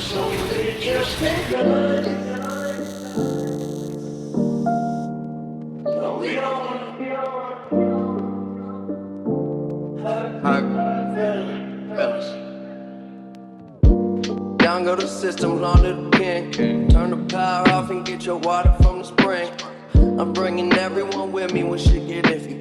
So we just ain't good. No, we don't want to. Fellas. Down go the system, long to the king. Turn the power off and get your water from the spring. I'm bringing everyone with me when shit get iffy.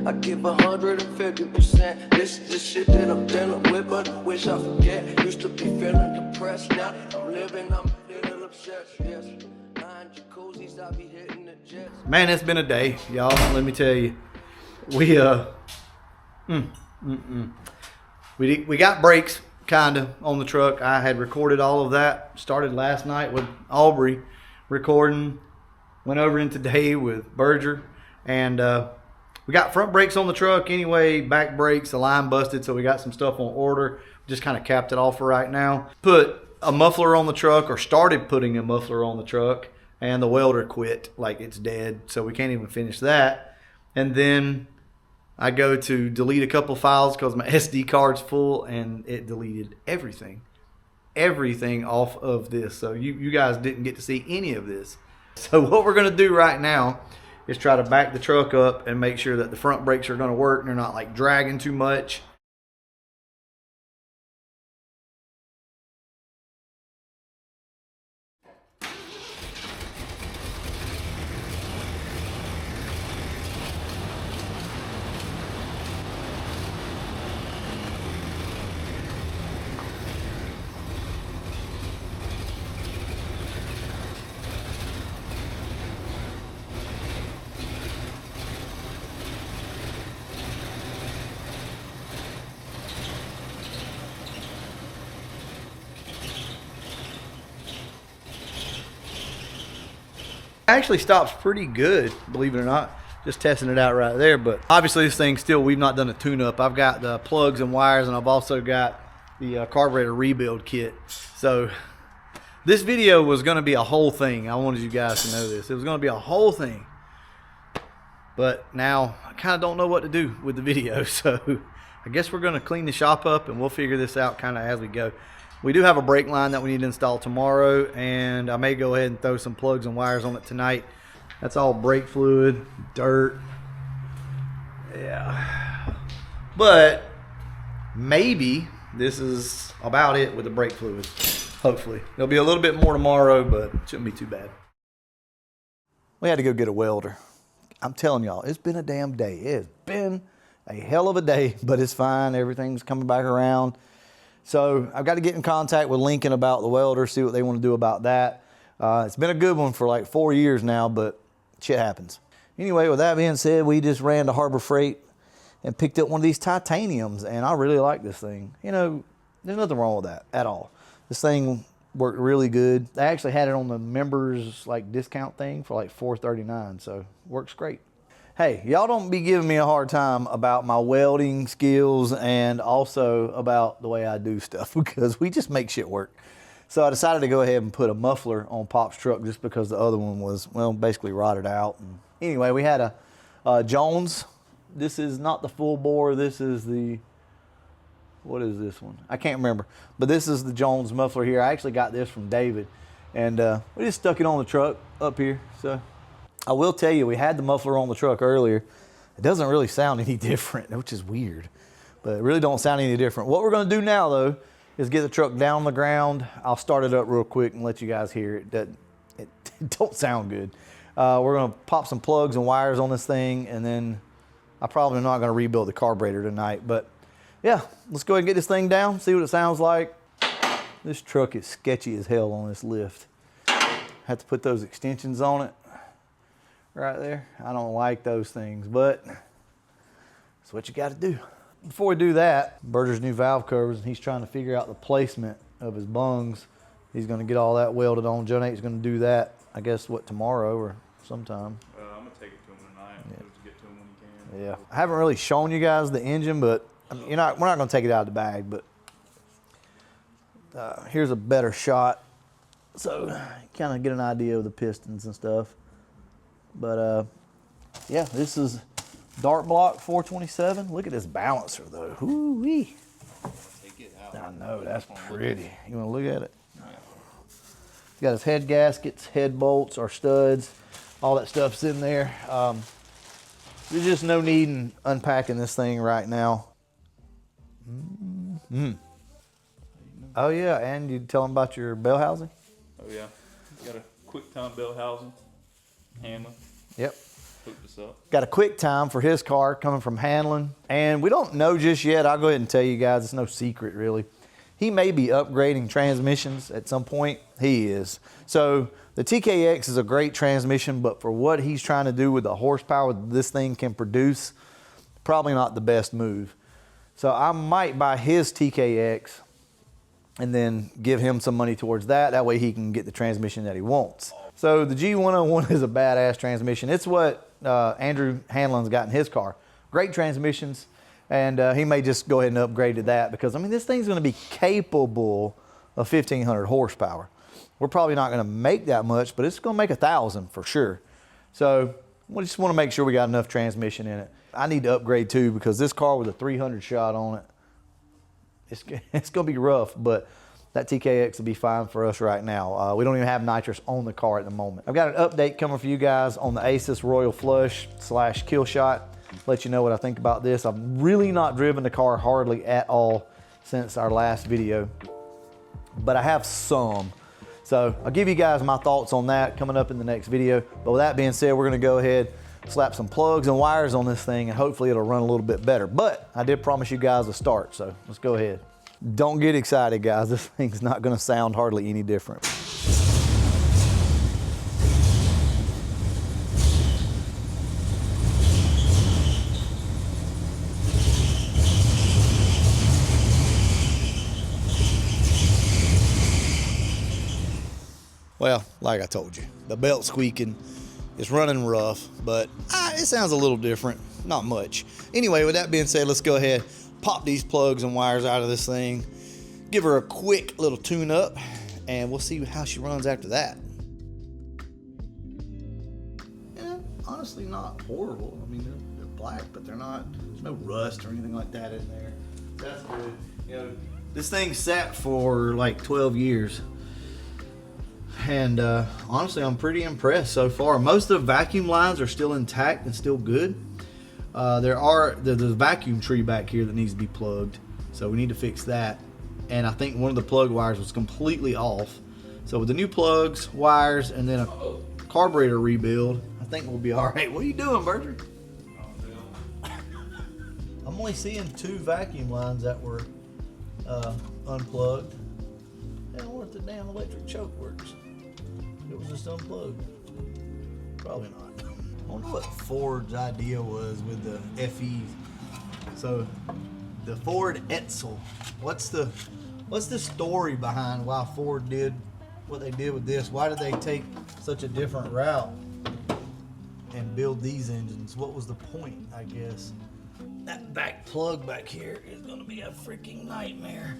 I give 150%. This is the shit that I'm dealing with, but I wish I forget. Used to be feeling depressed, now that I'm living, I'm a little obsessed. Yes, behind jacuzzis, I be hitting the jets. Man, it's been a day, y'all. Let me tell you, we got brakes kinda on the truck. I had recorded all of that. Started last night with Aubrey recording. Went over in today with Berger, and we got front brakes on the truck anyway, back brakes, the line busted, so we got some stuff on order. Just kind of capped it off for right now. Put a muffler on the truck, or started putting a muffler on the truck, and the welder quit, like it's dead, so we can't even finish that. And then I go to delete a couple files because my SD card's full, and it deleted everything off of this. So you guys didn't get to see any of this. So what we're going to do right now is try to back the truck up and make sure that the front brakes are going to work and they're not like dragging too much. Actually stops pretty good, believe it or not. Just testing it out right there, but obviously this thing still, we've not done a tune-up. I've got the plugs and wires, and I've also got the carburetor rebuild kit. So this video was going to be a whole thing. I wanted you guys to know this. It was going to be a whole thing, but now I kind of don't know what to do with the video. So I guess we're going to clean the shop up, and we'll figure this out kind of as we go. We do have a brake line that we need to install tomorrow, and I may go ahead and throw some plugs and wires on it tonight. That's all brake fluid, dirt. Yeah. But maybe this is about it with the brake fluid. Hopefully. There'll be a little bit more tomorrow, but it shouldn't be too bad. We had to go get a welder. I'm telling y'all, it's been a damn day. It's been a hell of a day, but it's fine. Everything's coming back around. So I've got to get in contact with Lincoln about the welder, see what they want to do about that. It's been a good one for like 4 years now, but shit happens. Anyway, with that being said, we just ran to Harbor Freight and picked up one of these titaniums, and I really like this thing. You know, there's nothing wrong with that at all. This thing worked really good. They actually had it on the members like discount thing for like $4.39, so works great. Hey, y'all don't be giving me a hard time about my welding skills and also about the way I do stuff, because we just make shit work. So I decided to go ahead and put a muffler on Pop's truck just because the other one was, well, basically rotted out. And anyway, we had a Jones. This is not the full bore. This is the, what is this one? I can't remember. But this is the Jones muffler here. I actually got this from David. And we just stuck it on the truck up here. So I will tell you, we had the muffler on the truck earlier. It doesn't really sound any different, which is weird, but it really don't sound any different. What we're going to do now, though, is get the truck down on the ground. I'll start it up real quick and let you guys hear it. It don't sound good. We're going to pop some plugs and wires on this thing, and then I'm probably not going to rebuild the carburetor tonight. But yeah, let's go ahead and get this thing down, see what it sounds like. This truck is sketchy as hell on this lift. Have to put those extensions on it. Right there. I don't like those things, but that's what you got to do. Before we do that, Berger's new valve covers, and he's trying to figure out the placement of his bungs. He's going to get all that welded on. Joe Nate's going to do that, I guess, what, tomorrow or sometime. I'm going to take it to him tonight. Yeah. Just get to him when you can. Yeah. I haven't really shown you guys the engine, but I mean, we're not going to take it out of the bag, but here's a better shot. So kind of get an idea of the pistons and stuff. But yeah, this is Dart Block 427. Look at this balancer though. Hoo-wee. Take it out. I know, that's pretty. You want to look at it? He's got his head gaskets, head bolts, or studs. All that stuff's in there. There's just no need in unpacking this thing right now. Oh yeah, and you tell them about your bell housing? Oh yeah. Got a quick time bell housing. Handling. Yep. Hooked us up. Got a quick time for his car coming from Hanlon. And we don't know just yet. I'll go ahead and tell you guys, it's no secret really. He may be upgrading transmissions at some point. He is. So the TKX is a great transmission, but for what he's trying to do with the horsepower this thing can produce, probably not the best move. So I might buy his TKX and then give him some money towards that. That way he can get the transmission that he wants. So the G101 is a badass transmission. It's what Andrew Hanlon's got in his car. Great transmissions. And he may just go ahead and upgrade to that because, I mean, this thing's going to be capable of 1,500 horsepower. We're probably not going to make that much, but it's going to make 1,000 for sure. So we just want to make sure we got enough transmission in it. I need to upgrade too because this car with a 300 shot on it, it's going to be rough, but that TKX will be fine for us right now. We don't even have nitrous on the car at the moment. I've got an update coming for you guys on the Asus Royal Flush / Kill Shot. Let you know what I think about this. I've really not driven the car hardly at all since our last video, but I have some. So I'll give you guys my thoughts on that coming up in the next video. But with that being said, we're gonna go ahead, slap some plugs and wires on this thing, and hopefully it'll run a little bit better. But I did promise you guys a start, so let's go ahead. Don't get excited, guys. This thing's not gonna sound hardly any different. Well, like I told you, the belt's squeaking, it's running rough, but it sounds a little different, not much. Anyway, with that being said, let's go ahead, pop these plugs and wires out of this thing, give her a quick little tune up, and we'll see how she runs after that. Yeah, honestly not horrible. I mean, they're black, but they're not, there's no rust or anything like that in there. That's good. You know, this thing sat for like 12 years. And honestly, I'm pretty impressed so far. Most of the vacuum lines are still intact and still good. There's a vacuum tree back here that needs to be plugged, so we need to fix that. And I think one of the plug wires was completely off. So with the new plugs, wires, and then a carburetor rebuild, I think we'll be all right. What are you doing, Berger? I'm only seeing 2 vacuum lines that were unplugged. I don't know if the damn electric choke works. It was just unplugged. Probably not. I wonder what Ford's idea was with the FE. So the Ford Edsel. What's the story behind why Ford did what they did with this? Why did they take such a different route and build these engines? What was the point, I guess? That back plug back here is gonna be a freaking nightmare.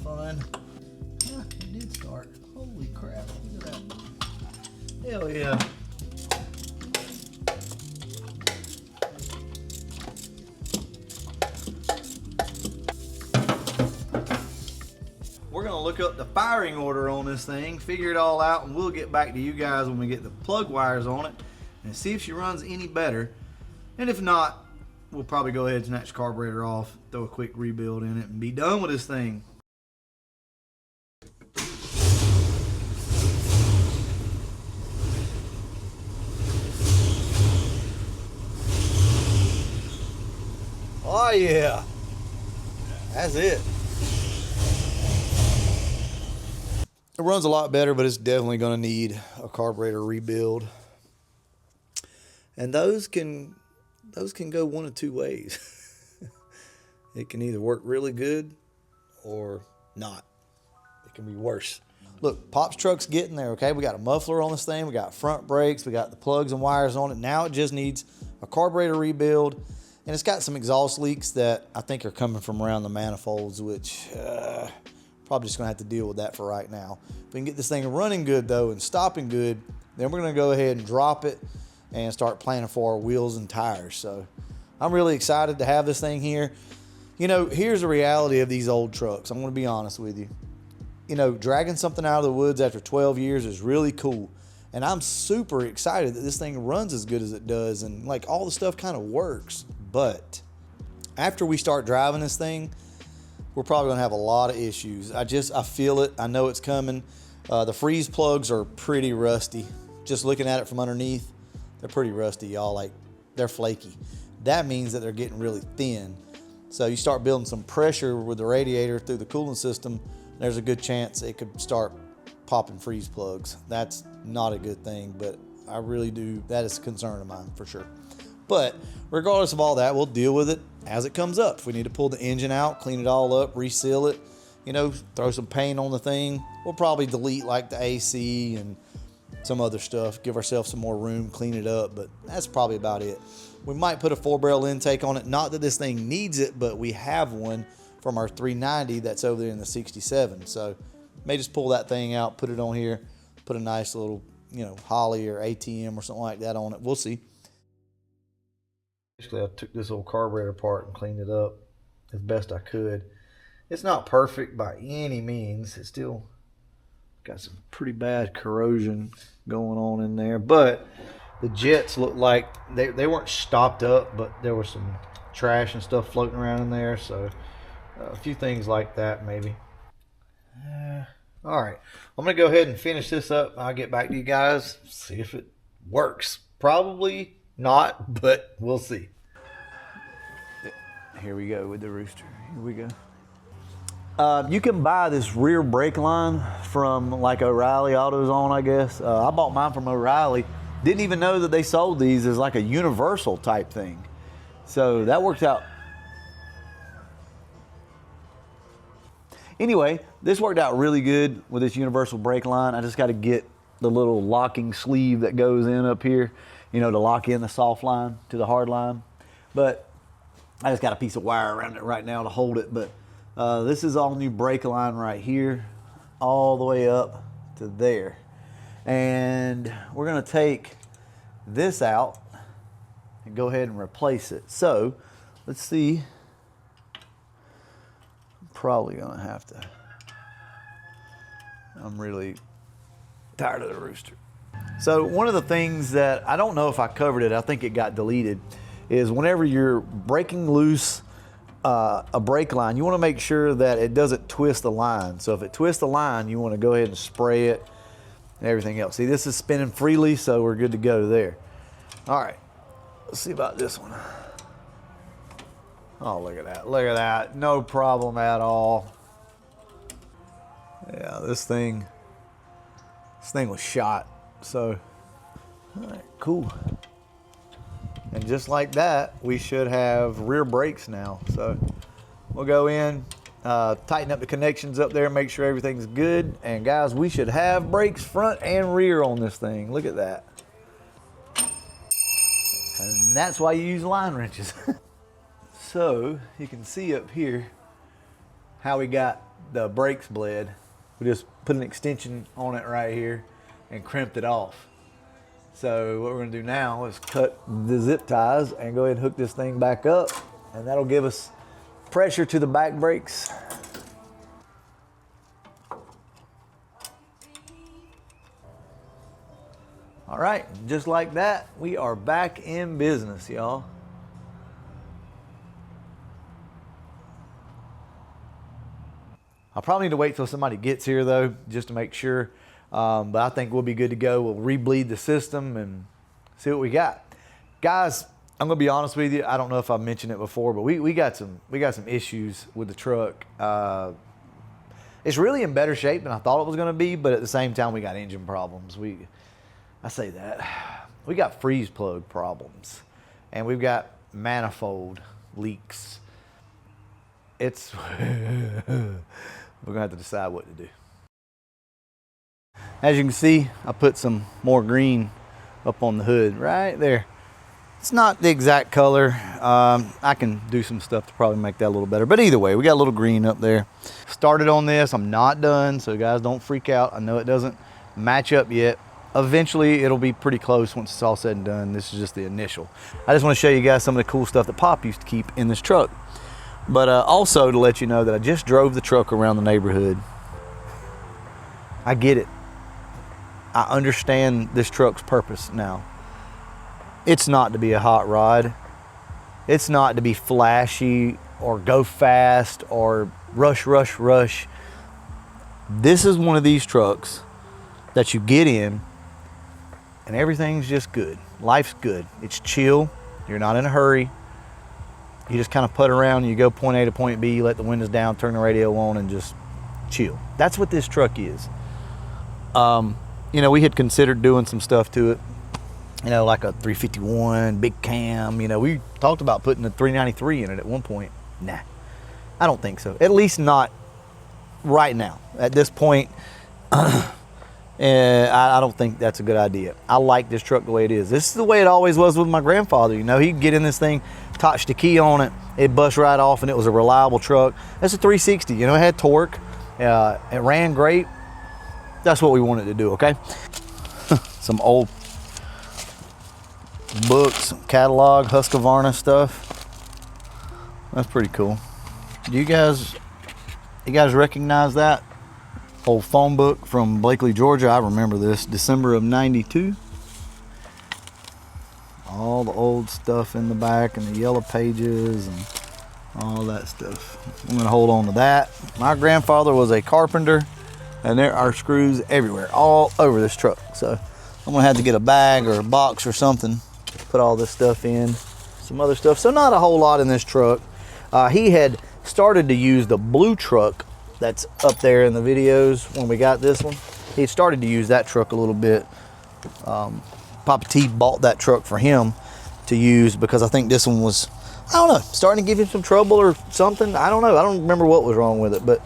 Fun. Yeah, it did start. Holy crap, look at that. Hell yeah. We're gonna look up the firing order on this thing, figure it all out, and we'll get back to you guys when we get the plug wires on it and see if she runs any better. And if not, we'll probably go ahead and snatch the carburetor off, throw a quick rebuild in it, and be done with this thing. Oh yeah, that's it. It runs a lot better, but it's definitely going to need a carburetor rebuild. And those can go one of 2 ways. It can either work really good or not. It can be worse. Look, Pop's truck's getting there, okay? We got a muffler on this thing. We got front brakes. We got the plugs and wires on it. Now it just needs a carburetor rebuild. And it's got some exhaust leaks that I think are coming from around the manifolds, which probably just going to have to deal with that for right now. If we can get this thing running good, though, and stopping good, then we're going to go ahead and drop it and start planning for our wheels and tires. So I'm really excited to have this thing here. You know, here's the reality of these old trucks. I'm going to be honest with you. You know, dragging something out of the woods after 12 years is really cool. And I'm super excited that this thing runs as good as it does and like all the stuff kind of works. But after we start driving this thing, we're probably gonna have a lot of issues. I feel it. I know it's coming. The freeze plugs are pretty rusty. Just looking at it from underneath, they're pretty rusty, y'all. Like, they're flaky. That means that they're getting really thin. So you start building some pressure with the radiator through the cooling system, there's a good chance it could start popping freeze plugs. That's not a good thing, but I really do. That is a concern of mine for sure. But regardless of all that, we'll deal with it as it comes up. If we need to pull the engine out, clean it all up, reseal it, you know, throw some paint on the thing, we'll probably delete like the AC and some other stuff, give ourselves some more room, clean it up, but that's probably about it. We might put a 4-barrel intake on it. Not that this thing needs it, but we have one from our 390 that's over there in the 67. So may just pull that thing out, put it on here, put a nice little, you know, Holly or ATM or something like that on it. We'll see. Basically, I took this old carburetor apart and cleaned it up as best I could. It's not perfect by any means. It's still got some pretty bad corrosion going on in there, but the jets look like they weren't stopped up, but there was some trash and stuff floating around in there, so a few things like that maybe. All right, I'm gonna go ahead and finish this up. I'll get back to you guys, see if it works. Probably not, but we'll see. Here we go with the rooster. Here we go. You can buy this rear brake line from like O'Reilly AutoZone, I guess. I bought mine from O'Reilly. Didn't even know that they sold these as like a universal type thing. So that worked out. Anyway, this worked out really good with this universal brake line. I just got to get the little locking sleeve that goes in up here, you know, to lock in the soft line to the hard line. But I just got a piece of wire around it right now to hold it. But this is all new brake line right here, all the way up to there. And we're gonna take this out and go ahead and replace it. So let's see. I'm probably gonna have to. I'm really tired of the rooster. So one of the things that I don't know if I covered it, I think it got deleted, is whenever you're breaking loose a brake line, you want to make sure that it doesn't twist the line. So if it twists the line, you want to go ahead and spray it and everything else. See, this is spinning freely, so we're good to go there. All right, let's see about this one. Oh, look at that, look at that. No problem at all. Yeah, this thing was shot. So, all right, cool. And just like that, we should have rear brakes now. So we'll go in, tighten up the connections up there, make sure everything's good. And guys, we should have brakes front and rear on this thing. Look at that. And that's why you use line wrenches. So you can see up here how we got the brakes bled. We just put an extension on it right here and crimped it off. So what we're gonna do now is cut the zip ties and go ahead and hook this thing back up, and that'll give us pressure to the back brakes. All right, just like that, we are back in business, y'all. I'll probably need to wait till somebody gets here though, just to make sure. But I think we'll be good to go. We'll re-bleed the system and see what we got. Guys, I'm gonna be honest with you. I don't know if I've mentioned it before, but we got some issues with the truck. It's really in better shape than I thought it was gonna be, but at the same time, we got engine problems. I say that. We got freeze plug problems, and we've got manifold leaks. It's we're gonna have to decide what to do. As you can see, I put some more green up on the hood right there. It's not the exact color. I can do some stuff to probably make that a little better. But either way, we got a little green up there. Started on this. I'm not done, so guys, don't freak out. I know it doesn't match up yet. Eventually, it'll be pretty close once it's all said and done. This is just the initial. I just want to show you guys some of the cool stuff that Pop used to keep in this truck. But also to let you know that I just drove the truck around the neighborhood. I get it. I understand this truck's purpose now. It's not to be a hot rod. It's not to be flashy or go fast or rush, rush, rush. This is one of these trucks that you get in and everything's just good. Life's good. It's chill. You're not in a hurry. You just kind of put around, you go point A to point B, you let the windows down, turn the radio on, and just chill. That's what this truck is. You know, we had considered doing some stuff to it, you know, like a 351, big cam. You know, we talked about putting a 393 in it at one point. Nah, I don't think so. At least not right now. At this point, I don't think that's a good idea. I like this truck the way it is. This is the way it always was with my grandfather. You know, he'd get in this thing, touch the key on it, it'd bust right off, and it was a reliable truck. That's a 360, you know, it had torque, it ran great. That's what we wanted to do, okay? Some old books, catalog, Husqvarna stuff. That's pretty cool. Do you guys recognize that? Old phone book from Blakely, Georgia. I remember this, December of '92. All the old stuff in the back and the yellow pages and all that stuff. I'm gonna hold on to that. My grandfather was a carpenter, and there are screws everywhere, all over this truck. So I'm gonna have to get a bag or a box or something, put all this stuff in, some other stuff. So not a whole lot in this truck. He had started to use the blue truck that's up there in the videos when we got this one. He started to use that truck a little bit. Papa T bought that truck for him to use because I think this one was, I don't know, starting to give him some trouble or something. I don't know. I don't remember what was wrong with it. But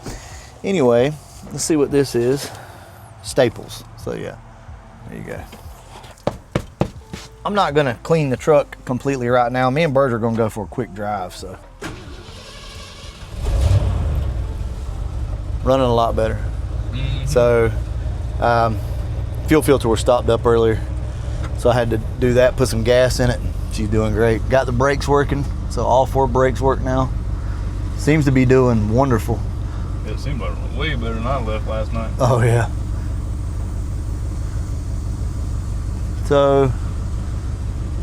anyway, let's see what this is. Staples. So yeah, there you go. I'm not gonna clean the truck completely right now. Me and Bert are gonna go for a quick drive, so. Running a lot better. Mm-hmm. So fuel filter was stopped up earlier, so I had to do that, put some gas in it. She's doing great. Got the brakes working, so all 4 brakes work now. Seems to be doing wonderful. It seemed like way better than I left last night. Oh yeah. So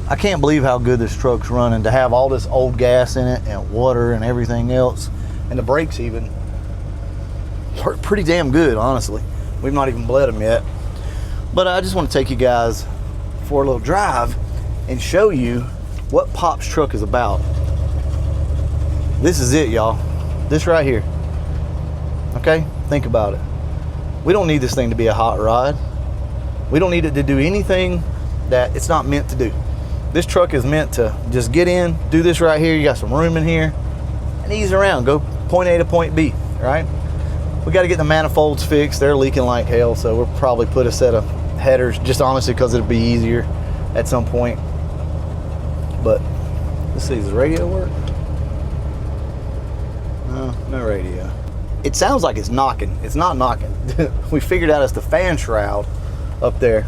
I can't believe how good this truck's running, to have all this old gas in it and water and everything else, and the brakes even work pretty damn good, honestly. We've not even bled them yet. But I just want to take you guys for a little drive and show you what Pop's truck is about. This is it, y'all. This right here. Okay? Think about it. We don't need this thing to be a hot rod. We don't need it to do anything that it's not meant to do. This truck is meant to just get in, do this right here. You got some room in here, and ease around. Go point A to point B, right? We got to get the manifolds fixed. They're leaking like hell, so we'll probably put a set of headers, just honestly because it'll be easier at some point. But let's see, does the radio work? No radio. It sounds like it's knocking. It's not knocking. We figured out it's the fan shroud up there.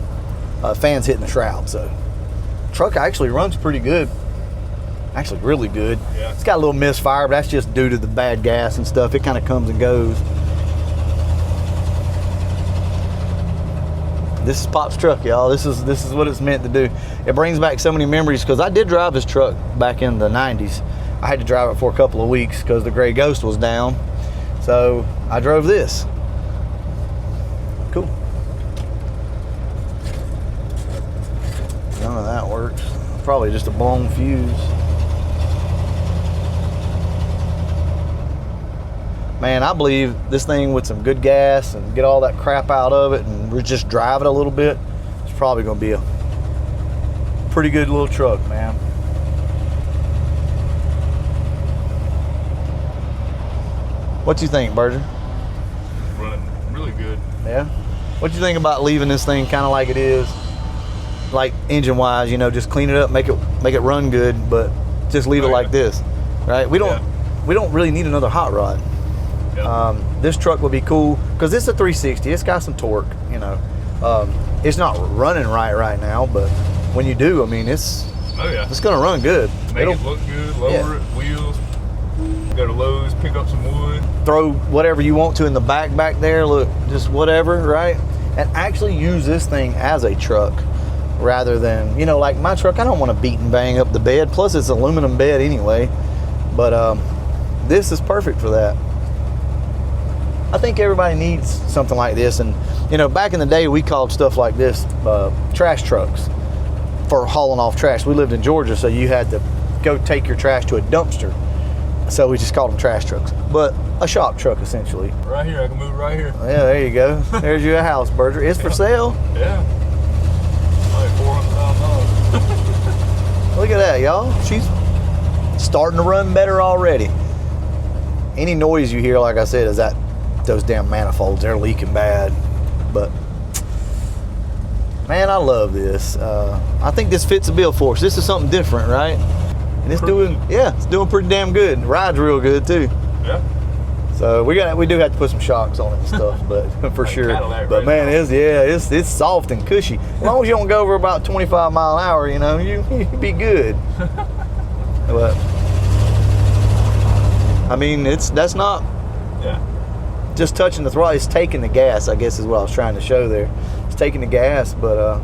Fan's hitting the shroud, so truck actually runs pretty good. Actually really good. Yeah. It's got a little misfire, but that's just due to the bad gas and stuff. It kind of comes and goes. This is Pop's truck, y'all. This is what it's meant to do. It brings back so many memories, because I did drive this truck back in the 90s. I had to drive it for a couple of weeks because the Gray Ghost was down. So I drove this. Cool. None of that works. Probably just a blown fuse. Man, I believe this thing with some good gas and get all that crap out of it and we're just drive it a little bit, it's probably gonna be a pretty good little truck, man. What you think, Berger? Running really good. Yeah? What you think about leaving this thing kind of like it is? Like engine wise, you know, just clean it up, make it run good, but just leave it like this, right? We don't really need another hot rod. Yep. This truck would be cool because it's a 360. It's got some torque, you know. It's not running right now, but when you do, I mean, it's gonna run good. Make it look good, lower it, wheels, Go to Lowe's, pick up some wood. Throw whatever you want to in the back there. Look, just whatever, right? And actually use this thing as a truck rather than, you know, like my truck, I don't want to beat and bang up the bed. Plus it's aluminum bed anyway. But this is perfect for that. I think everybody needs something like this. And, you know, back in the day, we called stuff like this trash trucks for hauling off trash. We lived in Georgia, so you had to go take your trash to a dumpster. So we just called them trash trucks, but a shop truck essentially. Right here, I can move right here. Yeah, there you go. There's your house, Berger. It's for sale. Yeah. Like $400,000. Look at that, y'all. She's starting to run better already. Any noise you hear, like I said, is that those damn manifolds. They're leaking bad. But man, I love this. I think this fits the bill for us. This is something different, right? And it's doing pretty damn good. It rides real good too. Yeah. So we do have to put some shocks on it and stuff, but for like sure. Cadillac But right man, it's soft and cushy. As long as you don't go over about 25 mile an hour, you know, you be good. But I mean, that's not just touching the throttle. It's taking the gas, I guess is what I was trying to show there. It's taking the gas, but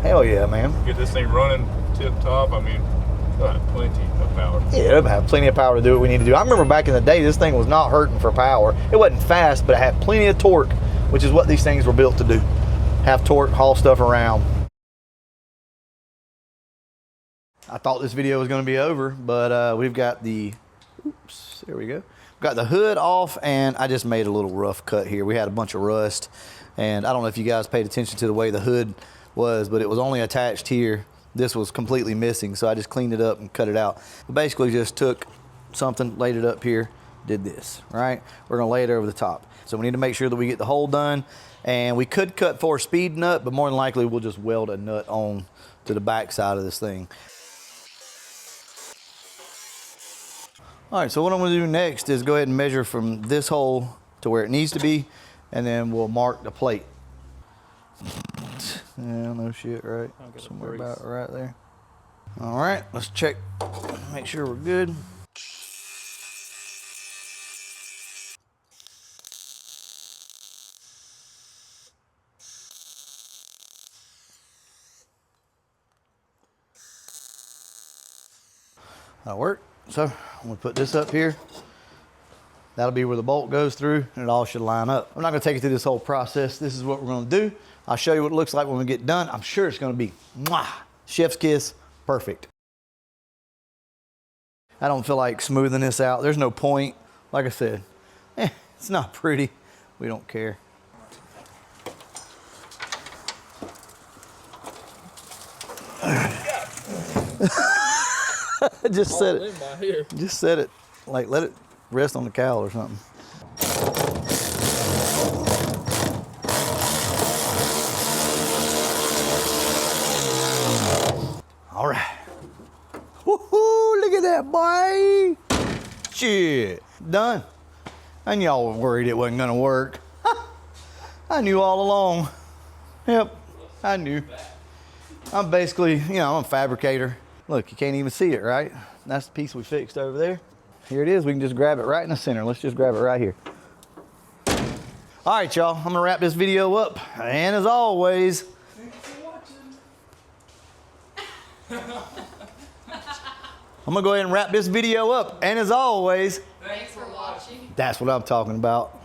hell yeah, man. Get this thing running tip top. I mean, it'll have plenty of power. Yeah, it'll have plenty of power to do what we need to do. I remember back in the day, this thing was not hurting for power. It wasn't fast, but it had plenty of torque, which is what these things were built to do. Have torque, haul stuff around. I thought this video was going to be over, but we've got the, oops, there we go. Got the hood off, and I just made a little rough cut here. We had a bunch of rust, and I don't know if you guys paid attention to the way the hood was, but it was only attached here. This was completely missing, so I just cleaned it up and cut it out. But basically just took something, laid it up here, did this, right? We're gonna lay it over the top. So we need to make sure that we get the hole done, and we could cut for a speed nut, but more than likely we'll just weld a nut on to the back side of this thing. All right, so what I'm gonna do next is go ahead and measure from this hole to where it needs to be, and then we'll mark the plate. Yeah, no shit, right? Somewhere about right there. All right, let's check, make sure we're good. That'll work. So I'm gonna put this up here. That'll be where the bolt goes through, and it all should line up. I'm not gonna take you through this whole process. This is what we're gonna do. I'll show you what it looks like when we get done. I'm sure it's gonna be mwah, chef's kiss, perfect. I don't feel like smoothing this out. There's no point. Like I said, it's not pretty. We don't care. Just set it. Just set it. Like let it rest on the cowl or something. All right. Woohoo! Look at that, boy. Shit, done. And y'all were worried it wasn't gonna work. I knew all along. Yep, I knew. I'm basically, you know, I'm a fabricator. Look, you can't even see it, right? That's the piece we fixed over there. Here it is. We can just grab it right in the center. Let's just grab it right here. All right, y'all. I'm gonna wrap this video up. And as always, I'm gonna go ahead and wrap this video up. And as always, thanks for watching. That's what I'm talking about.